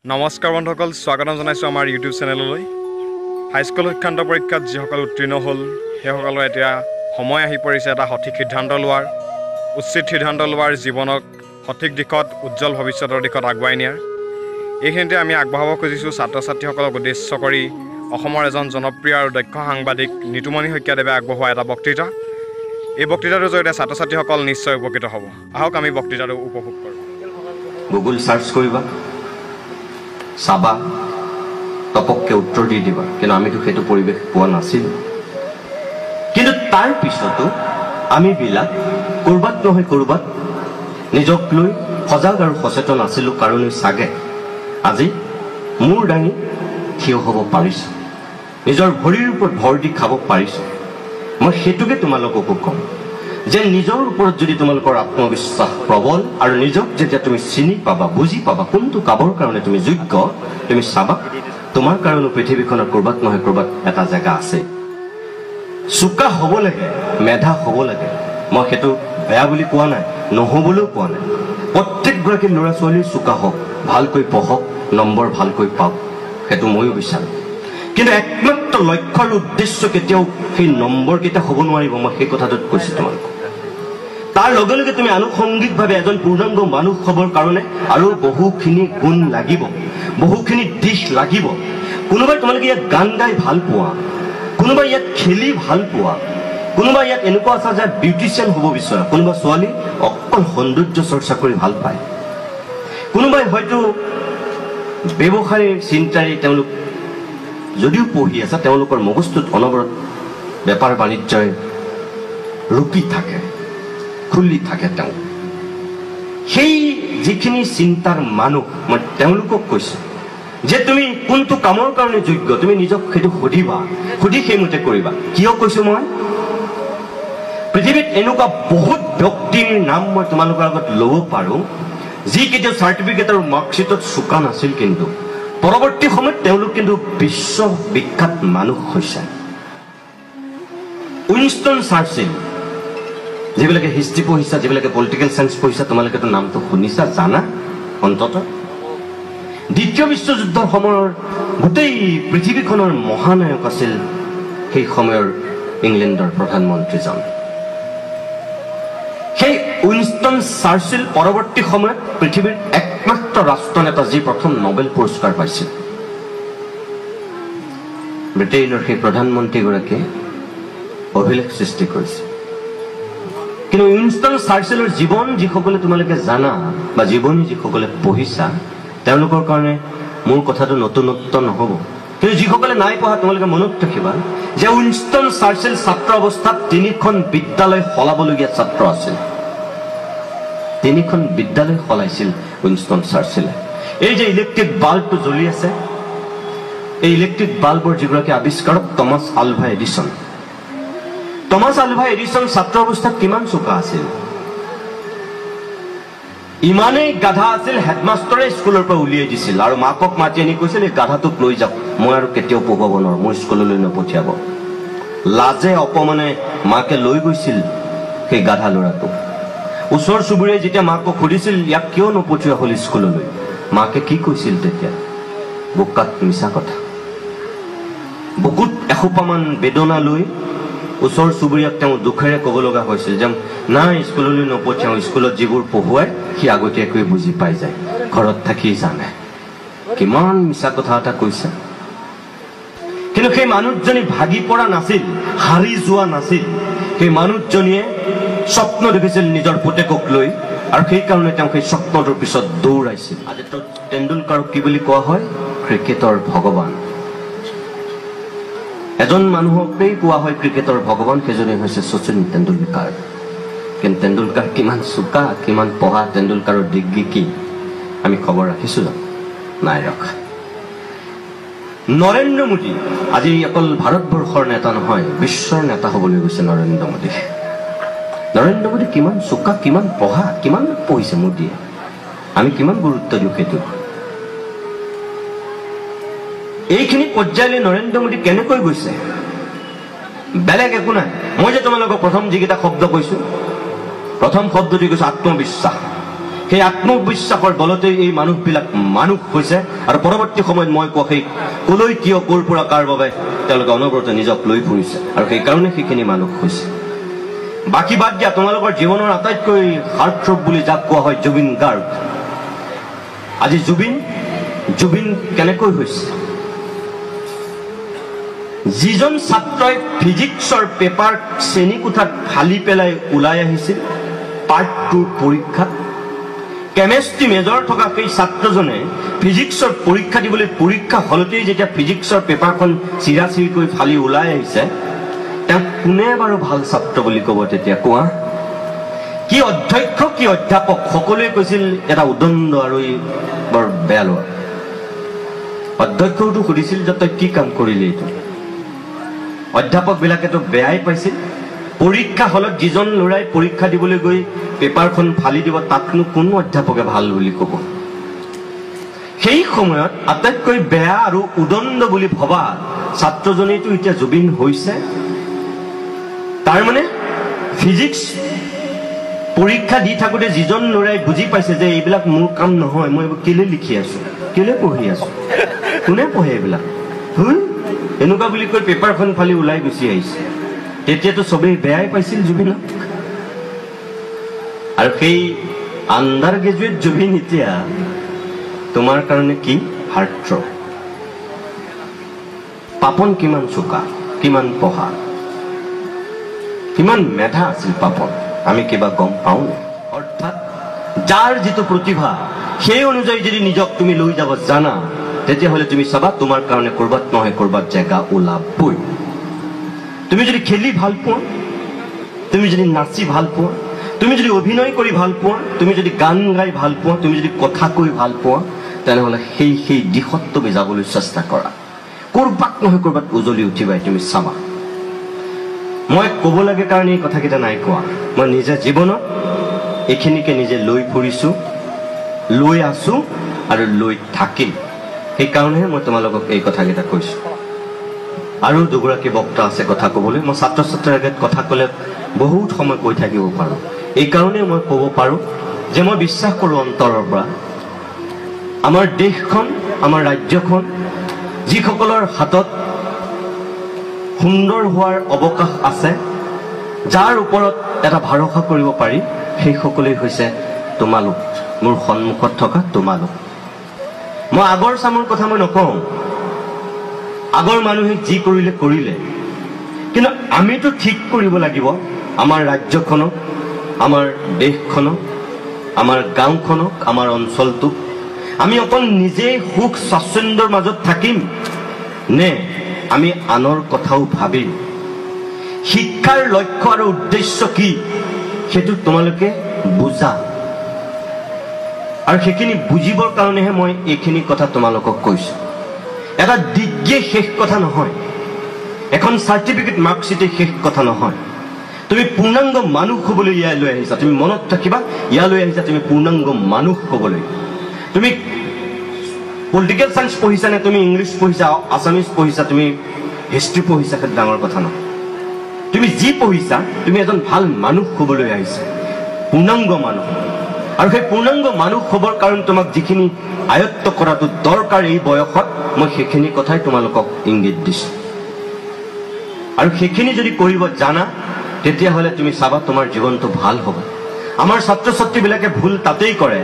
নমস্কাৰ বন্ধুসকল, স্বাগতম জনাইছোঁ আমাৰ ইউটিউব চেনেললৈ। হাইস্কুল শিক্ষান্ত পৰীক্ষাত যিসকল উত্তীৰ্ণ হ'ল সেইসকলৰ এতিয়া সময় আহি পৰিছে এটা সঠিক সিদ্ধান্ত লোৱাৰ, উচিত সিদ্ধান্ত লোৱাৰ, জীৱনক সঠিক দিশত উজ্জ্বল ভৱিষ্যতৰ দিশত আগুৱাই নিয়াৰ। এইখিনিতে আমি আগবঢ়াব খুজিছোঁ ছাত্ৰ ছাত্ৰীসকলক উদ্দেশ্য কৰি অসমৰ এজন জনপ্ৰিয় আৰু দক্ষ সাংবাদিক নিতুমণি শইকীয়াদেৱে আগবঢ়োৱা এটা বক্তৃতা। এই বক্তৃতাটোৰ জৰিয়তে ছাত্ৰ ছাত্ৰীসকল নিশ্চয় উপকৃত হ'ব। আহক আমি বক্তৃতাটো উপভোগ কৰোঁ। গুগল সাৰ্চ কৰিবা, চাবা, তপককে উত্তৰ দি দিবা, কিন্তু আমিতো সেইটো পৰিৱেশ পোৱা নাছিল। কিন্তু তাৰ পিছতো আমি বিলাক কৰবাত নহয় কৰবাত নিজক লৈ সজাগ আৰু সচেতন আছিলোঁ কাৰণে চাগে আজি মূৰ দাঙি থিয় হ'ব পাৰিছোঁ, নিজৰ ভৰিৰ ওপৰত ভৰ দি খাব পাৰিছোঁ। মই সেইটোকে তোমালোককো কম যে নিজৰ ওপৰত যদি তোমালোকৰ আত্মবিশ্বাস প্ৰবল আৰু নিজক যেতিয়া তুমি চিনি পাবা, বুজি পাবা কোনটো কামৰ কাৰণে তুমি যোগ্য, তুমি চাবা তোমাৰ কাৰণে পৃথিৱীখনৰ কৰবাত নহয় কৰবাত এটা জেগা আছে। চোকা হ'ব লাগে, মেধা হ'ব লাগে, মই সেইটো বেয়া বুলি কোৱা নাই, নহ'বলৈও কোৱা নাই। প্ৰত্যেকগৰাকী ল'ৰা ছোৱালী চোকা হওক, ভালকৈ পঢ়ক, নম্বৰ ভালকৈ পাওক, সেইটো ময়ো বিচাৰোঁ। কিন্তু একমাত্ৰ লক্ষ্যৰ উদ্দেশ্য কেতিয়াও সেই নম্বৰকেইটা হ'ব নোৱাৰিব, মই সেই কথাটোত কৈছোঁ তোমালোকক। তাৰ লগে লগে তুমি আনুষংগিকভাৱে এজন পূৰ্ণাংগ মানুহ হ'বৰ কাৰণে আৰু বহুখিনি গুণ লাগিব, বহুখিনি দিশ লাগিব। কোনোবাই তোমালোকে ইয়াত গান গাই ভাল পোৱা, কোনোবাই ইয়াত খেলি ভাল পোৱা, কোনোবাই ইয়াত এনেকুৱা আছে যে বিউটিচিয়ান হ'ব বিচৰা, কোনোবা ছোৱালী অকল সৌন্দৰ্য চৰ্চা কৰি ভাল পায়, কোনোবাই হয়তো ব্যৱসায়ীৰ চিন্তাৰে তেওঁলোক যদিও পঢ়ি আছে, তেওঁলোকৰ মগজুটোত অনবৰত বেপাৰ বাণিজ্যই ৰুকি থাকে, খুলি থাকে। তেওঁ সেই যিখিনি চিন্তাৰ মানুহ, মই তেওঁলোকক কৈছোঁ যে তুমি কোনটো কামৰ কাৰণে যোগ্য, তুমি নিজক সেইটো সুধিবা, সুধি সেইমতে কৰিবা। কিয় কৈছোঁ মই? পৃথিৱীত এনেকুৱা বহুত ব্যক্তিৰ নাম মই তোমালোকৰ আগত ল'ব পাৰোঁ যি কেতিয়াও চাৰ্টিফিকেট আৰু মাৰ্কশ্বিটত চোকা নাছিল, কিন্তু পৰৱৰ্তী সময়ত তেওঁলোক কিন্তু বিশ্ববিখ্যাত মানুহ হৈছে। উইনষ্টন চাৰ্চিল, যিবিলাকে হিষ্ট্ৰী পঢ়িছা, যিবিলাকে পলিটিকেল চায়েন্স পঢ়িছা, তোমালোকেতো নামটো শুনিছা, জানা অন্তত। দ্বিতীয় বিশ্বযুদ্ধৰ সময়ৰ গোটেই পৃথিৱীখনৰ মহানায়ক আছিল সেই সময়ৰ ইংলেণ্ডৰ প্ৰধানমন্ত্ৰীজন। সেই উইনষ্টন চাৰ্চিল পৰৱৰ্তী সময়ত পৃথিৱীৰ একমাত্ৰ ৰাষ্ট্ৰনেতা যি প্ৰথম নোবেল পুৰস্কাৰ পাইছিল। ব্ৰিটেইনৰ সেই প্ৰধানমন্ত্ৰীগৰাকীয়ে অভিলেখ সৃষ্টি কৰিছিল। কিন্তু উইনষ্টন চাৰ্চিলৰ জীৱন যিসকলে তোমালোকে জানা বা জীৱনী যিসকলে পঢ়িছা, তেওঁলোকৰ কাৰণে মোৰ কথাটো নতুনত্ব নহ'ব। কিন্তু যিসকলে নাই পঢ়া, তোমালোকে মনত ৰাখিবা যে উইনষ্টন চাৰ্চিল ছাত্ৰ অৱস্থাত 3খন বিদ্যালয় সলাবলগীয়া ছাত্ৰ আছিল। 3খন বিদ্যালয় সলাইছিল উইনষ্টন চাৰ্চিলে। এই যে ইলেক্ট্ৰিক বাল্বটো জ্বলি আছে, এই ইলেক্ট্ৰিক বাল্বৰ যিগৰাকী আৱিষ্কাৰক Thomas Alva Edison. Thomas Alva Edison ছাত্ৰ অৱস্থাত কিমান চোকা আছিল, ইমানেই গাধা আছিল, হেডমাষ্টৰে স্কুলৰ পৰা উলিয়াই দিছিল আৰু মাকক মাতি আনি কৈছিল, এই গাধাটোক লৈ যাওক, মই আৰু কেতিয়াও পঢ়ুৱাব নোৱাৰো, মোৰ স্কুললৈ নপঠিয়াব। লাজে অপমানে মাকে লৈ গৈছিল সেই গাধা ল'ৰাটোক। ওচৰ চুবুৰীয়াই যেতিয়া মাকক সুধিছিল ইয়াক কিয় নপঠিওৱা হ'ল স্কুললৈ, মাকে কি কৈছিল তেতিয়া? বোকাত মিছা কথা। বুকুত এসোপামান বেদনা লৈ ওচৰ চুবুৰীয়াক তেওঁ দুখেৰে ক'ব লগা হৈছিল যে নাই, স্কুললৈ নপঠিয়াওঁ, স্কুলত যিবোৰ পঢ়ুৱাই সি আগতীয়াকৈ বুজি পাই যায়, ঘৰত থাকি জানে। কিমান মিছা কথা এটা কৈছে। কিন্তু সেই মানুহজনী ভাগি পৰা নাছিল, হাৰি যোৱা নাছিল। সেই মানুহজনীয়ে স্বপ্ন দেখিছিল নিজৰ পুতেকক লৈ, আৰু সেইকাৰণে তেওঁ সেই স্বপ্নটোৰ পিছত দৌৰাইছিল। আজি তেণ্ডুলকাৰক কি বুলি কোৱা হয়? ক্ৰিকেটৰ ভগৱান। এজন মানুহকেই কোৱা হয় ক্ৰিকেটৰ ভগৱান, সেইজনে হৈছে শচীন তেণ্ডুলকাৰ। কিন্তু তেণ্ডুলকাৰ কিমান চোকা, কিমান পঢ়া, তেণ্ডুলকাৰৰ ডিগ্ৰী কি আমি খবৰ ৰাখিছোঁ জানো? নাই ৰখা। নৰেন্দ্ৰ মোদী আজি অকল ভাৰতবৰ্ষৰ নেতা নহয়, বিশ্বৰ নেতা হ'বলৈ গৈছে নৰেন্দ্ৰ মোদী। নৰেন্দ্ৰ মোদী কিমান চোকা, কিমান পঢ়া, কিমান পঢ়িছে মোদীয়ে, আমি কিমান গুৰুত্ব দিওঁ সেইটো। এইখিনি পৰ্যায়লৈ নৰেন্দ্ৰ মোদী কেনেকৈ গৈছে? বেলেগ একো নাই। মই যে তোমালোকক প্ৰথম যিকেইটা শব্দ কৈছোঁ, প্ৰথম শব্দটি কৈছোঁ আত্মবিশ্বাস। সেই আত্মবিশ্বাসৰ বলতে এই মানুহবিলাক মানুহ হৈছে আৰু পৰৱৰ্তী সময়ত মই কোৱা সেই কলৈ কিয় ক'ৰ পৰা কাৰ বাবে তেওঁলোকে অনবৰতে নিজক লৈ ফুৰিছে আৰু সেইকাৰণে সেইখিনি মানুহ হৈছে বাকী বাদ দিয়া তোমালোকৰ জীৱনৰ আটাইতকৈ হাৰ্টথ্ৰব বুলি যাক কোৱা হয় জুবিন গাৰ্গ আজি জুবিন কেনেকৈ হৈছে যিজন ছাত্ৰই ফিজিক্সৰ পেপাৰ শ্ৰেণীকোঠাত ফালি পেলাই ওলাই আহিছিল পাৰ্ট 2 পৰীক্ষা কেমিষ্ট্ৰি মেজৰ থকা সেই ছাত্ৰজনে ফিজিক্সৰ পৰীক্ষা দিবলৈ পৰীক্ষা হলতেই যেতিয়া ফিজিক্সৰ পেপাৰখন চিৰাচিৰিকৈ ফালি ওলাই আহিছে তেওঁ কোনে বাৰু ভাল ছাত্ৰ বুলি ক'ব তেতিয়া কোৱা কি অধ্যক্ষ কি অধ্যাপক সকলোৱে কৈছিল এটা উদণ্ড আৰু বৰ বেয়া লোৱা অধ্যক্ষটো সুধিছিল যে তই কি কাম কৰিলি এইটো অধ্যাপকবিলাকেতো বেয়াই পাইছিল পৰীক্ষা হলত যিজন ল'ৰাই পৰীক্ষা দিবলৈ গৈ পেপাৰখন ফালি দিব তাকনো কোনো অধ্যাপকে ভাল বুলি ক'ব সেই সময়ত আটাইতকৈ বেয়া আৰু উদণ্ড বুলি ভবা ছাত্ৰজনেতো এতিয়া জুবিন হৈছে তাৰ মানে ফিজিক্স পৰীক্ষা দি থাকোঁতে যিজন ল'ৰাই বুজি পাইছে যে এইবিলাক মোৰ কাম নহয় মই কেলে লিখি আছো কেলে পঢ়ি আছো কোনে পঢ়ে এইবিলাক এনেকুৱা বুলি কৈ পেপাৰখন ফালি ওলাই গুচি আহিছে তেতিয়াতো চবেই বেয়াই পাইছিল জুবিনক আৰু সেই আণ্ডাৰ গ্ৰেজুৱেট জুবিন এতিয়া তোমাৰ কাৰণে কি হাৰ্টথ্ৰব পাপন কিমান চোকা কিমান পঢ়া কিমান মেধা আছিল পাপন আমি কিবা গম পাওঁ অৰ্থাৎ যাৰ যিটো প্ৰতিভা সেই অনুযায়ী যদি নিজক তুমি লৈ যাব জানা তেতিয়াহ'লে তুমি চাবা তোমাৰ কাৰণে কৰবাত নহয় কৰবাত জেগা ওলাবই তুমি যদি খেলি ভাল পোৱা তুমি যদি নাচি ভাল পোৱা তুমি যদি অভিনয় কৰি ভাল পোৱা তুমি যদি গান গাই ভাল পোৱা তুমি যদি কথা কৈ ভাল পোৱা তেনেহ'লে সেই দিশত তুমি যাবলৈ চেষ্টা কৰা কৰবাত নহয় কৰবাত উজলি উঠিবাই তুমি চাবা মই ক'ব লাগে কাৰণে এই কথাকেইটা নাই কোৱা মই নিজে জীৱনত এইখিনিকে নিজে লৈ ফুৰিছো লৈ আছো আৰু লৈ থাকিম সেইকাৰণেহে মই তোমালোকক এই কথাকেইটা কৈছো আৰু দুগৰাকী বক্তা আছে কথা ক'বলৈ মই ছাত্ৰ ছাত্ৰীৰ আগত কথা ক'লে বহুত সময় কৈ থাকিব পাৰোঁ এইকাৰণে মই ক'ব পাৰোঁ যে মই বিশ্বাস কৰোঁ অন্তৰৰ পৰা আমাৰ দেশখন আমাৰ ৰাজ্যখন যিসকলৰ হাতত সুন্দৰ হোৱাৰ অৱকাশ আছে যাৰ ওপৰত এটা ভৰসা কৰিব পাৰি সেই সকলেই হৈছে তোমালোক মোৰ সন্মুখত থকা তোমালোক মই আগৰ চামৰ কথা মই নকওঁ আগৰ মানুহে যি কৰিলে কৰিলে কিন্তু আমিতো ঠিক কৰিব লাগিব আমাৰ ৰাজ্যখনক আমাৰ দেশখনক আমাৰ গাঁওখনক আমাৰ অঞ্চলটোক আমি অকল নিজে সুখ স্বাচ্ছন্দ্যৰ মাজত থাকিম নে আমি আনৰ কথাও ভাবিম শিক্ষাৰ লক্ষ্য আৰু উদ্দেশ্য কি সেইটো তোমালোকে বুজা আৰু সেইখিনি বুজিবৰ কাৰণেহে মই এইখিনি কথা তোমালোকক কৈছো এটা ডিগ্ৰী শেষ কথা নহয় এখন চাৰ্টিফিকেট মাৰ্কশ্বিটে শেষ কথা নহয় তুমি পূৰ্ণাংগ মানুহ হ'বলৈ ইয়ালৈ আহিছা তুমি মনত ৰাখিবা ইয়ালৈ আহিছা তুমি পূৰ্ণাংগ মানুহ হ'বলৈ তুমি পলিটিকেল সায়েন্স পঢ়িছা নে তুমি ইংলিছ পঢ়িছা আছামিজ পঢ়িছা তুমি হিষ্ট্ৰী পঢ়িছা সেইটো ডাঙৰ কথা নহয় তুমি যি পঢ়িছা তুমি এজন ভাল মানুহ হ'বলৈ আহিছা পূৰ্ণাংগ মানুহ আৰু সেই পূৰ্ণাংগ মানুহ হ'বৰ কাৰণে তোমাক যিখিনি আয়ত্ত কৰাটো দৰকাৰ এই বয়সত মই সেইখিনি কথাই তোমালোকক ইংগিত দিছো আৰু সেইখিনি যদি কৰিব জানা তেতিয়াহ'লে তুমি চাবা তোমাৰ জীৱনটো ভাল হ'ব আমাৰ ছাত্ৰ ছাত্ৰীবিলাকে ভুল তাতেই কৰে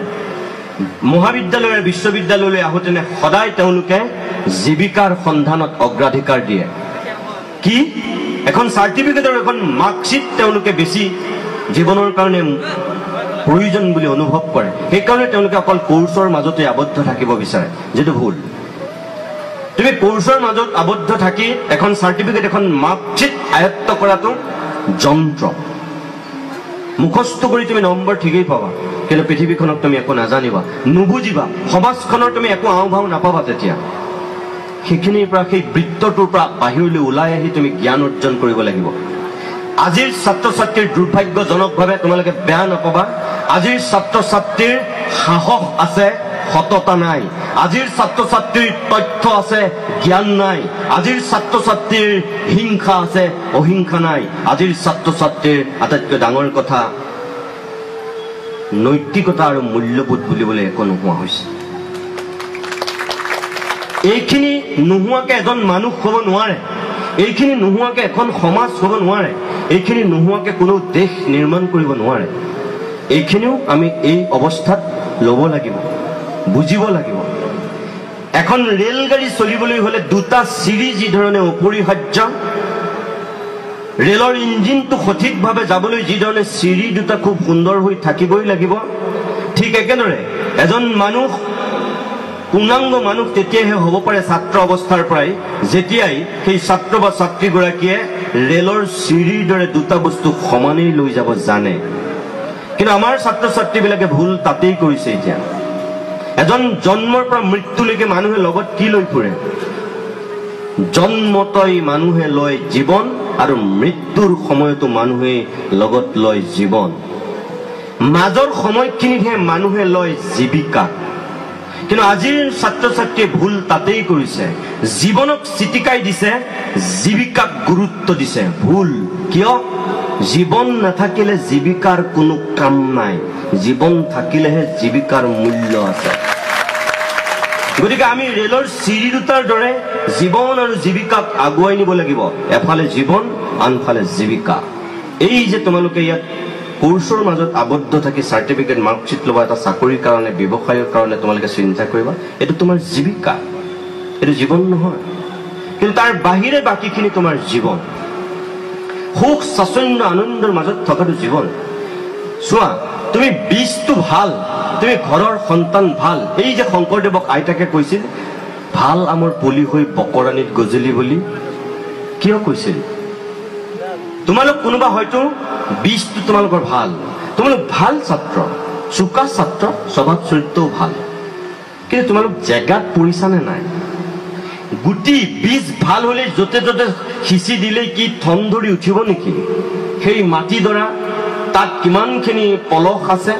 মহাবিদ্যালয় আৰু বিশ্ববিদ্যালয়লৈ আহোঁতেনে সদায় তেওঁলোকে জীৱিকাৰ সন্ধানত অগ্ৰাধিকাৰ দিয়ে কি এখন চাৰ্টিফিকেট আৰু এখন মাৰ্কশ্বিট তেওঁলোকে বেছি জীৱনৰ কাৰণে প্ৰয়োজন বুলি অনুভৱ কৰে সেইকাৰণে তেওঁলোকে অকল কোৰ্চৰ মাজতে আবদ্ধ থাকিব বিচাৰে যেটো ভুল তুমি কোৰ্চৰ মাজত আবদ্ধ থাকি এখন চাৰ্টিফিকেট এখন মাৰ্কশ্বিট আয়ত্ত কৰাটো যন্ত্ৰ মুখস্থ কৰি তুমি নম্বৰ ঠিকই পাবা কিন্তু পৃথিৱীখনক তুমি একো নাজানিবা নুবুজিবা সমাজখনৰ তুমি একো আওভাও নাপাবা তেতিয়া সেইখিনিৰ পৰা সেই বৃত্তটোৰ পৰা বাহিৰলৈ ওলাই আহি তুমি জ্ঞান অৰ্জন কৰিব লাগিব আজিৰ ছাত্ৰ ছাত্ৰীৰ দুৰ্ভাগ্যজনকভাৱে তোমালোকে বেয়া নাপাবা আজিৰ ছাত্ৰ ছাত্ৰীৰ সাহস আছে সততা নাই আজিৰ ছাত্ৰ ছাত্ৰীৰ তথ্য আছে জ্ঞান নাই আজিৰ ছাত্ৰ ছাত্ৰীৰ হিংসা আছে অহিংসা নাই আজিৰ ছাত্ৰ ছাত্ৰীৰ আটাইতকৈ ডাঙৰ কথা নৈতিকতা আৰু মূল্যবোধ বুলিবলৈ একো নোহোৱা হৈছে। এইখিনি নোহোৱাকৈ এজন মানুহ হ'ব নোৱাৰে, এইখিনি নোহোৱাকৈ এখন সমাজ হ'ব নোৱাৰে, এইখিনি নোহোৱাকৈ কোনো দেশ নিৰ্মাণ কৰিব নোৱাৰে। এইখিনিও আমি এই অৱস্থাত ল'ব লাগিব, বুজিব লাগিব। এখন ৰেলগাড়ী চলিবলৈ হ'লে দুটা চিৰি যি ধৰণে অপৰিহাৰ্য, ৰেলৰ ইঞ্জিনটো সঠিকভাৱে যাবলৈ যি ধৰণে চিৰি দুটা খুব সুন্দৰ হৈ থাকিবই লাগিব, ঠিক একেদৰে এজন মানুহ, পূৰ্ণাংগ মানুহ তেতিয়াহে হ'ব পাৰে ছাত্ৰ অৱস্থাৰ পৰাই, যেতিয়াই সেই ছাত্ৰ বা ছাত্ৰীগৰাকীয়ে ৰেলৰ চিৰিৰ দৰে দুটা বস্তু সমানেই লৈ যাব জানে। কিন্তু আমাৰ ছাত্ৰ ছাত্ৰীবিলাকে ভুল তাতেই কৰিছে। এতিয়া এজন জন্মৰ পৰা মৃত্যুলৈকে মানুহে লগত কি লৈ ফুৰে? জন্মতই মানুহে লয় জীৱন আৰু মৃত্যুৰ সময়তো মানুহে লগত লয় জীৱন। মাজৰ সময়খিনিতহে মানুহে লয় জীৱিকা। কিন্তু আজিৰ ছাত্ৰ ছাত্ৰীয়ে ভুল তাতেই কৰিছে, জীৱনক চিটিকাই দিছে, জীৱিকাক গুৰুত্ব দিছে। ভুল। কিয়? জীৱন নাথাকিলে জীৱিকাৰ কোনো কাম নাই, জীৱন থাকিলেহে জীৱিকাৰ মূল্য আছে। গতিকে আমি ৰেলৰ চিৰি দুটাৰ দৰে জীৱন আৰু জীৱিকাক আগুৱাই নিব লাগিব। এফালে জীৱন, আনফালে জীৱিকা। এই যে তোমালোকে ইয়াত কোৰ্চৰ মাজত আবদ্ধ থাকি চাৰ্টিফিকেট মাৰ্কশ্বিট ল'বা, এটা চাকৰিৰ কাৰণে, ব্যৱসায়ৰ কাৰণে তোমালোকে চিন্তা কৰিবা, এইটো তোমাৰ জীৱিকা, এইটো জীৱন নহয়। কিন্তু তাৰ বাহিৰে বাকীখিনি তোমাৰ জীৱন। সুখ স্বাচ্ছন্দ্য আনন্দৰ মাজত থকাটো জীৱন। চোৱা, তুমি বীজটো ভাল, তুমি ঘৰৰ সন্তান ভাল। এই যে শংকৰদেৱক আইতাকে কৈছিল, ভাল আমৰ পুলি হৈ বকৰাণীত গজলি বুলি, কিয় কৈছিল? তোমালোক কোনোবা হয়তো বীজটো তোমালোকৰ ভাল, তোমালোক ভাল ছাত্ৰ, চোকা ছাত্ৰ, স্বভাৱ চৰিত্ৰও ভাল, কিন্তু তোমালোক জেগাত পৰিছানে নাই? গুটি বীজ ভাল হলে য'তে ত'তে সিঁচি দিলেই কি ঠন ধৰি উঠিব নেকি? সেই মাটিডৰা তাত কিমানখিনি পলস আছে,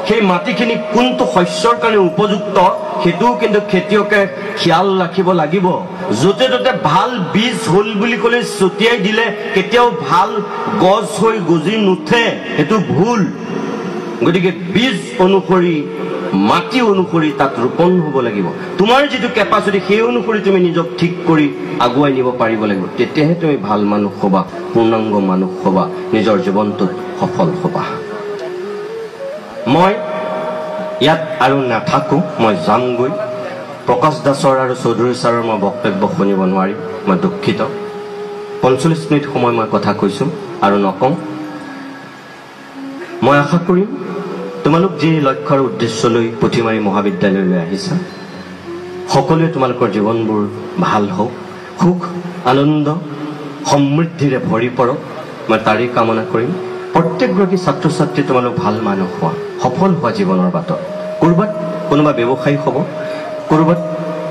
সেই মাটিখিনি কোনটো শস্যৰ কাৰণে উপযুক্ত, সেইটোও কিন্তু খেতিয়কে খিয়াল ৰাখিব লাগিব। য'তে ত'তে ভাল বীজ হ'ল বুলি ক'লে ছটিয়াই দিলে কেতিয়াও ভাল গছ হৈ গজি নুঠে, সেইটো ভুল। গতিকে বীজ অনুসৰি, মাটি অনুসৰি তাত ৰোপণ হ'ব লাগিব। তোমাৰ যিটো কেপাচিটি সেই অনুসৰি তুমি নিজক ঠিক কৰি আগুৱাই নিব পাৰিব লাগিব, তেতিয়াহে তুমি ভাল মানুহ হ'বা, পূৰ্ণাংগ মানুহ হ'বা, নিজৰ জীৱনটোত সফল হ'বা। মই ইয়াত আৰু নাথাকোঁ, মই যামগৈ। প্ৰকাশ দাসৰ আৰু চৌধুৰী ছাৰৰ মই বক্তব্য শুনিব নোৱাৰিম, মই দুখিত। 45 মিনিট সময় মই কথা কৈছোঁ আৰু নকওঁ। মই আশা কৰিম তোমালোক যি লক্ষ্য আৰু উদ্দেশ্য লৈ পুথিমাৰী মহাবিদ্যালয়লৈ আহিছা, সকলোৱে তোমালোকৰ জীৱনবোৰ ভাল হওক, সুখ আনন্দ সমৃদ্ধিৰে ভৰি পৰক, মই তাৰেই কামনা কৰিম। প্ৰত্যেকগৰাকী ছাত্ৰ ছাত্ৰী তোমালোক ভাল মানুহ হোৱা, সফল হোৱা জীৱনৰ বাটত। ক'ৰবাত কোনোবা ব্যৱসায়ী হ'ব, ক'ৰবাত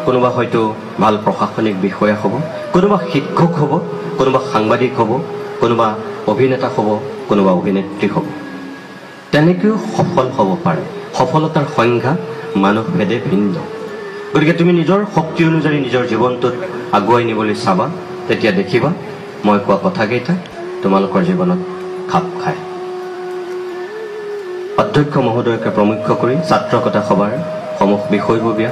কোনোবা হয়তো ভাল প্ৰশাসনিক বিষয়া হ'ব, কোনোবা শিক্ষক হ'ব, কোনোবা সাংবাদিক হ'ব, কোনোবা অভিনেতা হ'ব, কোনোবা অভিনেত্ৰী হ'ব। তেনেকৈও সফল হ'ব পাৰে। সফলতাৰ সংজ্ঞা মানুহভেদে ভিন্ন। গতিকে তুমি নিজৰ শক্তি অনুযায়ী নিজৰ জীৱনটোত আগুৱাই নিবলৈ চাবা, তেতিয়া দেখিবা মই কোৱা কথাকেইটা তোমালোকৰ জীৱনত খাপ খায়। অধ্যক্ষ মহোদয়কে প্ৰমুখ্য কৰি ছাত্ৰকতা সভাৰ সমূহ বিষয়ববীয়া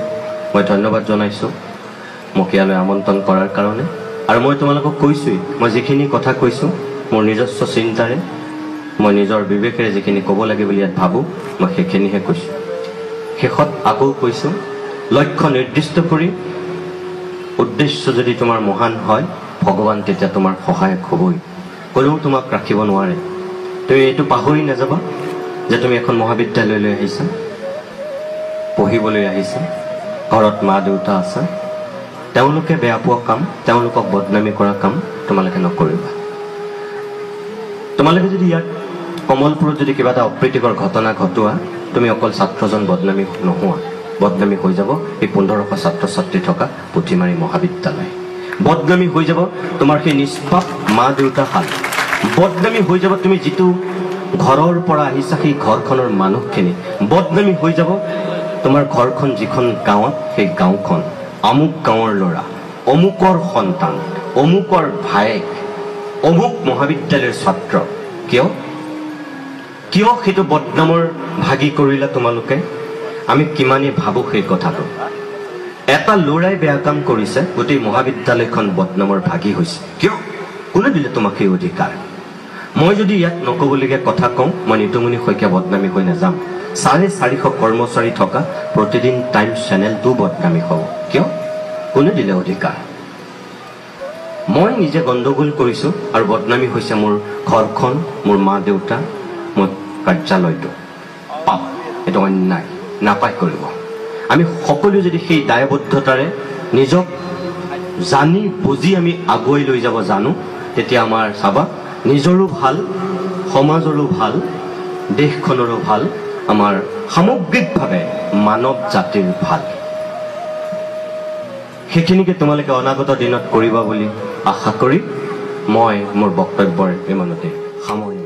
মই ধন্যবাদ জনাইছোঁ মোক ইয়ালৈ আমন্ত্ৰণ কৰাৰ কাৰণে। আৰু মই তোমালোকক কৈছোঁৱেই, মই যিখিনি কথা কৈছোঁ মোৰ নিজস্ব চিন্তাৰে, মই নিজৰ বিবেকেৰে যিখিনি ক'ব লাগে বুলি ইয়াত ভাবোঁ, মই সেইখিনিহে কৈছোঁ। শেষত আকৌ কৈছোঁ, লক্ষ্য নিৰ্দিষ্ট কৰি উদ্দেশ্য যদি তোমাৰ মহান হয়, ভগৱান তেতিয়া তোমাৰ সহায়ক হ'বই, কোনেও তোমাক ৰাখিব নোৱাৰে। তুমি এইটো পাহৰি নাযাবা যে তুমি এখন মহাবিদ্যালয়লৈ আহিছা, পঢ়িবলৈ আহিছা, ঘৰত মা দেউতা আছে, তেওঁলোকে বেয়া পোৱা কাম, তেওঁলোকক বদনামী কৰা কাম তোমালোকে নকৰিবা। তোমালোকে যদি ইয়াত কমলপুৰত যদি কিবা এটা অপ্ৰীতিকৰ ঘটনা ঘটোৱা, তুমি অকল ছাত্ৰজন বদনামী নোহোৱা, বদনামী হৈ যাব এই 1500 ছাত্ৰ ছাত্ৰী থকা পুথিমাৰী মহাবিদ্যালয়। বদনামী হৈ যাব তোমাৰ সেই নিষ্পাপ মা দেউতাহাল, বদনামী হৈ যাব তুমি যিটো ঘৰৰ পৰা আহিছা সেই ঘৰখনৰ মানুহখিনি, বদনামী হৈ যাব তোমাৰ ঘৰখন যিখন গাঁৱত, সেই গাঁওখন আমুক গাঁৱৰ ল'ৰা, অমুকৰ সন্তান, অমুকৰ ভায়েক, অমুক মহাবিদ্যালয়ৰ ছাত্ৰ। কিয়? কিয় সেইটো বদনামৰ ভাগি কৰিলা তোমালোকে আমি কিমানেই ভাবোঁ সেই কথাটো এটা ল'ৰাই বেয়া কাম কৰিছে গোটেই মহাবিদ্যালয়খন বদনামৰ ভাগি হৈছে কিয় কোনে দিলে তোমাক সেই অধিকাৰ মই যদি ইয়াত নকবলগীয়া কথা কওঁ মই নিতুমণি শইকীয়া বদনামী হৈ নাযাম 450 কৰ্মচাৰী থকা প্ৰতিদিন টাইমছ চেনেলটো বদনামী হ'ব কিয় কোনে দিলে অধিকাৰ মই নিজে গণ্ডগোল কৰিছোঁ আৰু বদনামী হৈছে মোৰ ঘৰখন মোৰ মা দেউতা মোৰ কাৰ্যালয়টো পাপ এইটো অন্যায় নাপায় কৰিব আমি সকলোৱে যদি সেই দায়বদ্ধতাৰে নিজক জানি বুজি আমি আগুৱাই লৈ যাব জানো তেতিয়া আমাৰ চাবা নিজৰো ভাল সমাজৰো ভাল দেশখনৰো ভাল আমাৰ সামগ্ৰিকভাৱে মানৱ জাতিৰ ভাল সেইখিনিকে তোমালোকে অনাগত দিনত কৰিবা বুলি আশা কৰি মই মোৰ বক্তব্যৰ ইমানতে সামৰণি